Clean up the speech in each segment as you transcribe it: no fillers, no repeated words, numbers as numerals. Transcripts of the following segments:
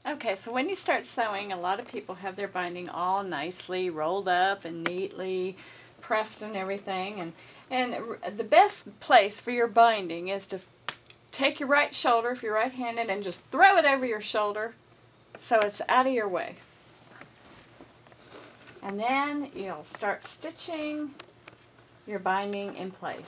Okay, so when you start sewing, a lot of people have their binding all nicely rolled up and neatly pressed and everything. And the best place for your binding is to take your right shoulder, if you're right-handed, and just throw it over your shoulder so it's out of your way. And then you'll start stitching your binding in place.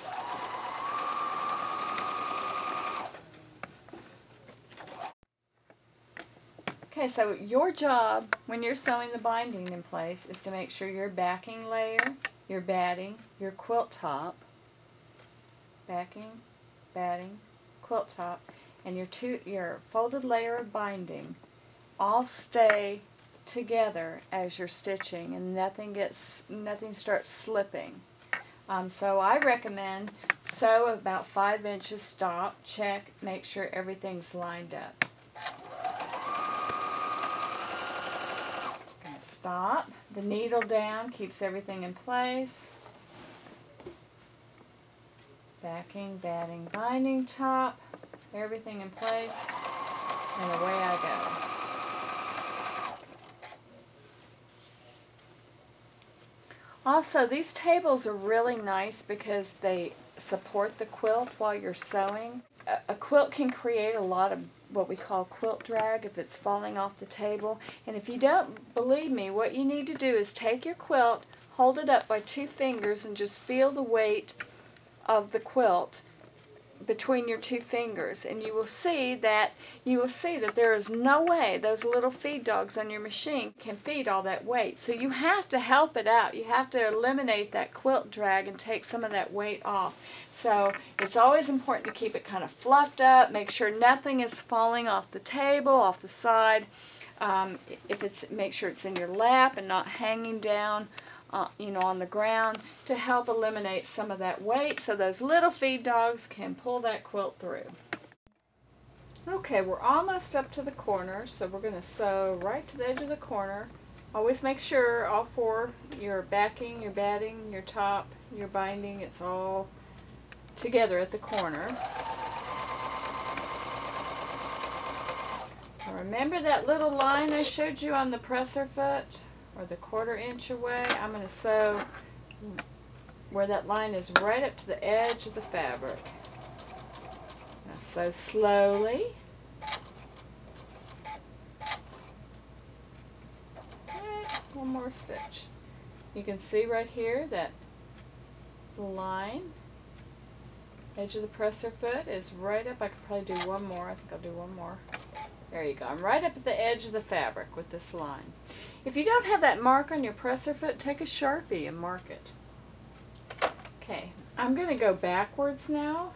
Okay, so your job when you're sewing the binding in place is to make sure your backing layer, your batting, your quilt top, backing, batting, quilt top, and your folded layer of binding all stay together as you're stitching, and nothing starts slipping. So I recommend sew about 5 inches, stop, check, make sure everything's lined up. Stop, the needle down keeps everything in place. Backing, batting, binding, top, everything in place, and away I go. Also, these tables are really nice because they support the quilt while you're sewing. A quilt can create a lot of what we call quilt drag if it's falling off the table. And if you don't believe me, what you need to do is take your quilt, hold it up by 2 fingers, and just feel the weight of the quilt between your 2 fingers, and you will see that there is no way those little feed dogs on your machine can feed all that weight. So you have to help it out. You have to eliminate that quilt drag and take some of that weight off. So it's always important to keep it kind of fluffed up, make sure nothing is falling off the table, off the side. Make sure it's in your lap and not hanging down on the ground, to help eliminate some of that weight so those little feed dogs can pull that quilt through. Okay, we're almost up to the corner, so we're going to sew right to the edge of the corner. Always make sure all 4, your backing, your batting, your top, your binding, it's all together at the corner. Now remember that little line I showed you on the presser foot, or the 1/4 inch away? I'm going to sew where that line is right up to the edge of the fabric. Now sew slowly. One more stitch. You can see right here that the line, edge of the presser foot, is right up. I could probably do one more. I think I'll do one more. There you go. I'm right up at the edge of the fabric with this line. If you don't have that mark on your presser foot, take a Sharpie and mark it. Okay, I'm going to go backwards now.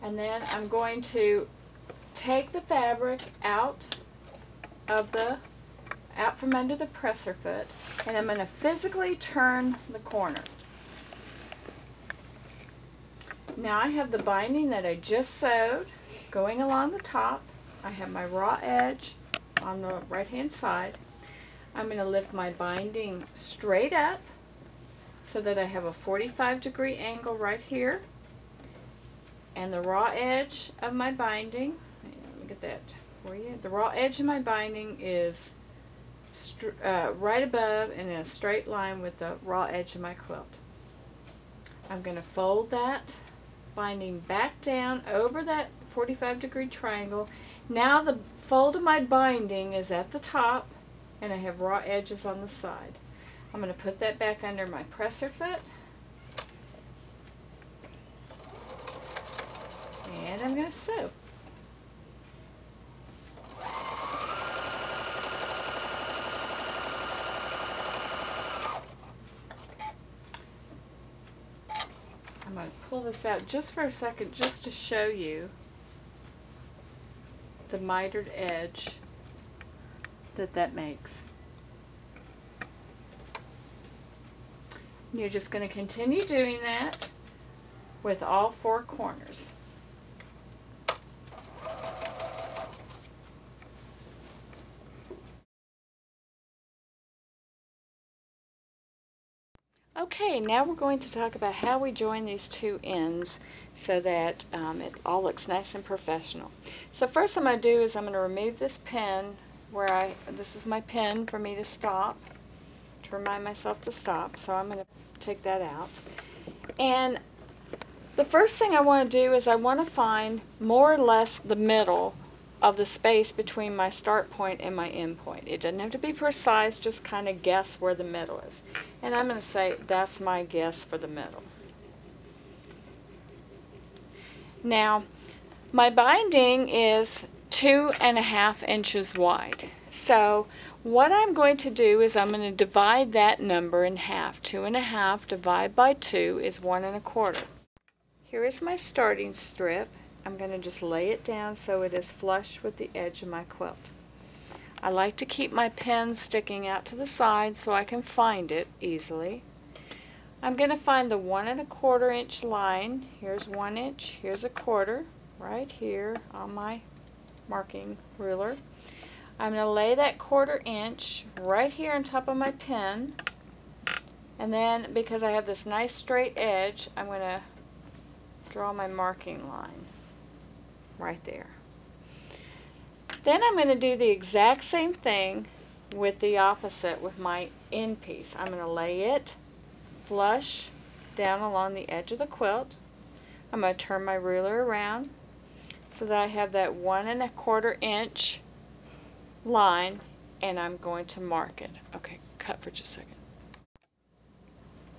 And then I'm going to take the fabric out from under the presser foot, and I'm going to physically turn the corner. Now I have the binding that I just sewed going along the top. I have my raw edge on the right hand side. I'm going to lift my binding straight up so that I have a 45-degree angle right here, and the raw edge of my binding, let me get that for you, the raw edge of my binding is right above and in a straight line with the raw edge of my quilt. I'm going to fold that binding back down over that 45-degree triangle. Now the fold of my binding is at the top, and I have raw edges on the side. I'm going to put that back under my presser foot, and I'm going to sew. I'm going to pull this out just for a second just to show you the mitered edge that makes. You're just going to continue doing that with all 4 corners. Okay, now we're going to talk about how we join these 2 ends so that it all looks nice and professional. So first I'm going to do is I'm going to remove this pin where this is my pin for me to stop, to remind myself to stop. So I'm going to take that out. And the first thing I want to do is I want to find more or less the middle of the space between my start point and my end point. It doesn't have to be precise, just kind of guess where the middle is. And I'm going to say that's my guess for the middle. Now, my binding is 2.5 inches wide. So what I'm going to do is I'm going to divide that number in half. 2.5 divided by 2 is 1 1/4. Here is my starting strip. I'm going to just lay it down so it is flush with the edge of my quilt. I like to keep my pen sticking out to the side so I can find it easily. I'm going to find the 1 1/4 inch line. Here's 1 inch, here's 1/4, right here on my marking ruler. I'm going to lay that 1/4 inch right here on top of my pen, and then because I have this nice straight edge, I'm going to draw my marking line right there. Then I'm going to do the exact same thing with the opposite, with my end piece. I'm going to lay it flush down along the edge of the quilt. I'm going to turn my ruler around so that I have that 1 1/4 inch line, and I'm going to mark it. Okay, cut for just a second.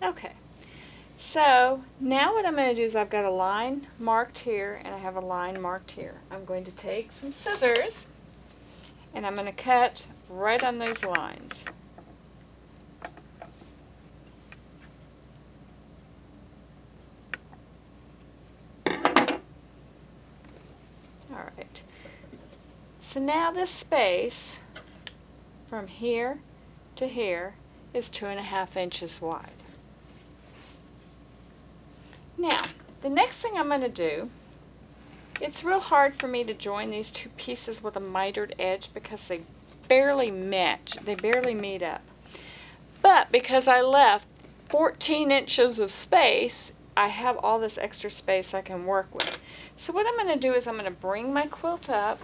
Okay. So now what I'm going to do is I've got a line marked here and I have a line marked here. I'm going to take some scissors and I'm going to cut right on those lines. Alright. So now this space from here to here is 2.5 inches wide. Now, the next thing I'm going to do, it's real hard for me to join these two pieces with a mitered edge because they barely match, they barely meet up. But because I left 14 inches of space, I have all this extra space I can work with. So what I'm going to do is I'm going to bring my quilt up,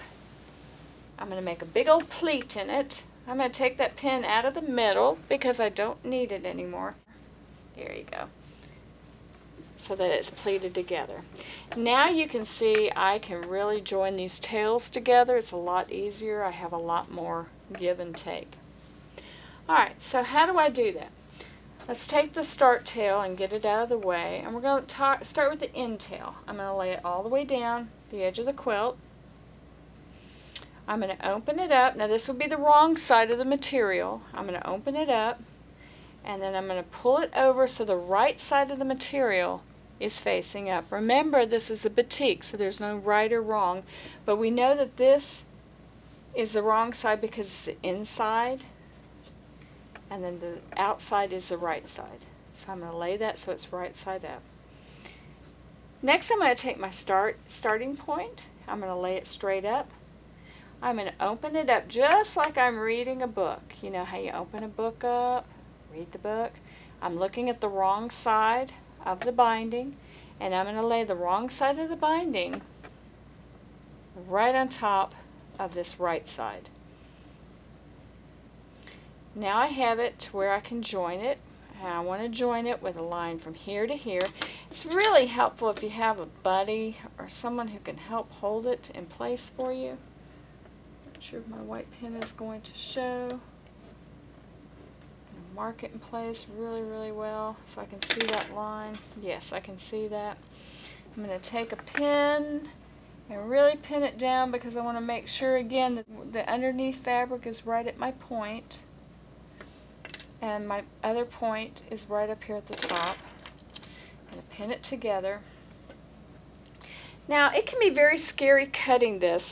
I'm going to make a big old pleat in it. I'm going to take that pin out of the middle because I don't need it anymore. There you go. So that it's pleated together. Now you can see I can really join these tails together. It's a lot easier. I have a lot more give and take. Alright, so how do I do that? Let's take the start tail and get it out of the way, and we're going to start with the end tail. I'm going to lay it all the way down the edge of the quilt. I'm going to open it up. Now this will be the wrong side of the material. I'm going to open it up, and then I'm going to pull it over so the right side of the material is facing up. Remember, this is a batik, so there's no right or wrong, but we know that this is the wrong side because it's the inside, and then the outside is the right side. So I'm going to lay that so it's right side up. Next I'm going to take my starting point. I'm going to lay it straight up. I'm going to open it up just like I'm reading a book. You know how you open a book up, read the book. I'm looking at the wrong side of the binding, and I'm going to lay the wrong side of the binding right on top of this right side. Now I have it to where I can join it, and I want to join it with a line from here to here. It's really helpful if you have a buddy or someone who can help hold it in place for you. Not sure if my white pen is going to show. Mark it in place really, really well so I can see that line. Yes, I can see that. I'm going to take a pin and really pin it down because I want to make sure again that the underneath fabric is right at my point and my other point is right up here at the top. I'm going to pin it together. Now it can be very scary cutting this,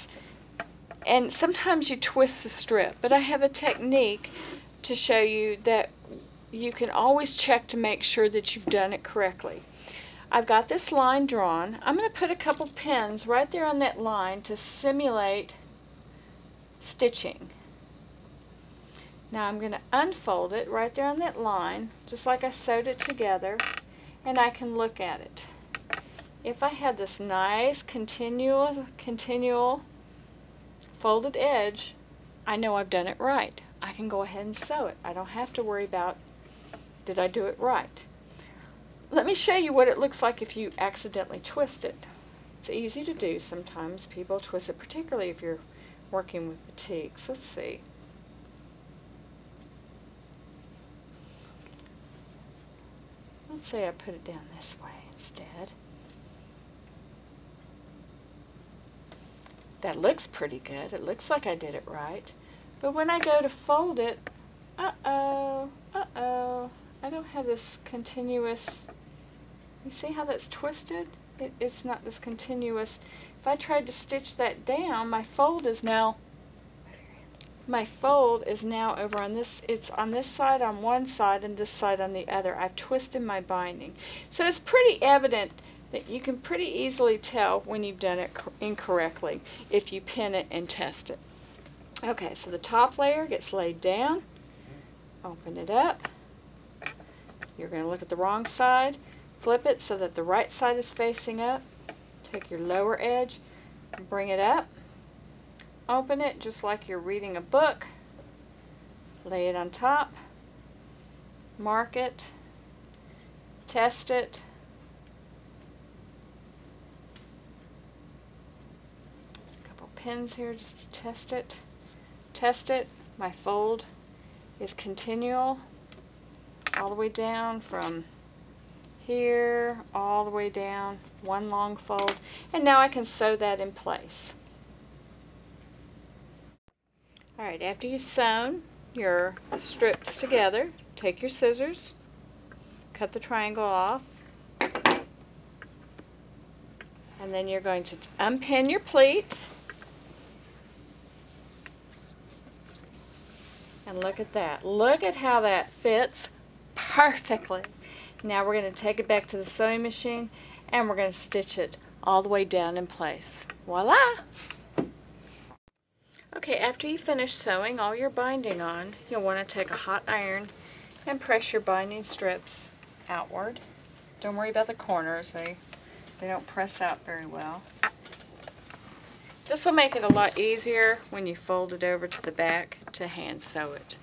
and sometimes you twist the strip, but I have a technique to show you that you can always check to make sure that you've done it correctly. I've got this line drawn. I'm going to put a couple pins right there on that line to simulate stitching. Now I'm going to unfold it right there on that line, just like I sewed it together, and I can look at it. if I had this nice continual folded edge, I know I've done it right. I can go ahead and sew it. I don't have to worry about, did I do it right? Let me show you what it looks like if you accidentally twist it. It's easy to do sometimes. People twist it, particularly if you're working with batiks. Let's see. Let's say I put it down this way instead. That looks pretty good. It looks like I did it right. But when I go to fold it, I don't have this continuous, you see how that's twisted? It's not this continuous. If I tried to stitch that down, my fold is now over on this, it's on this side on one side and this side on the other. I've twisted my binding. So it's pretty evident that you can pretty easily tell when you've done it incorrectly if you pin it and test it. Okay, so the top layer gets laid down. Open it up. You're going to look at the wrong side. Flip it so that the right side is facing up. Take your lower edge and bring it up. Open it just like you're reading a book. Lay it on top. Mark it. Test it. A couple pins here just to test it. Test it. My fold is continual all the way down from here all the way down, one long fold, and now I can sew that in place. Alright, after you've sewn your strips together, take your scissors, cut the triangle off, and then you're going to unpin your pleat. And look at that. Look at how that fits perfectly. Now we're going to take it back to the sewing machine and we're going to stitch it all the way down in place. Voila! Okay, after you finish sewing all your binding on, you'll want to take a hot iron and press your binding strips outward. Don't worry about the corners. They don't press out very well. This will make it a lot easier when you fold it over to the back to hand sew it.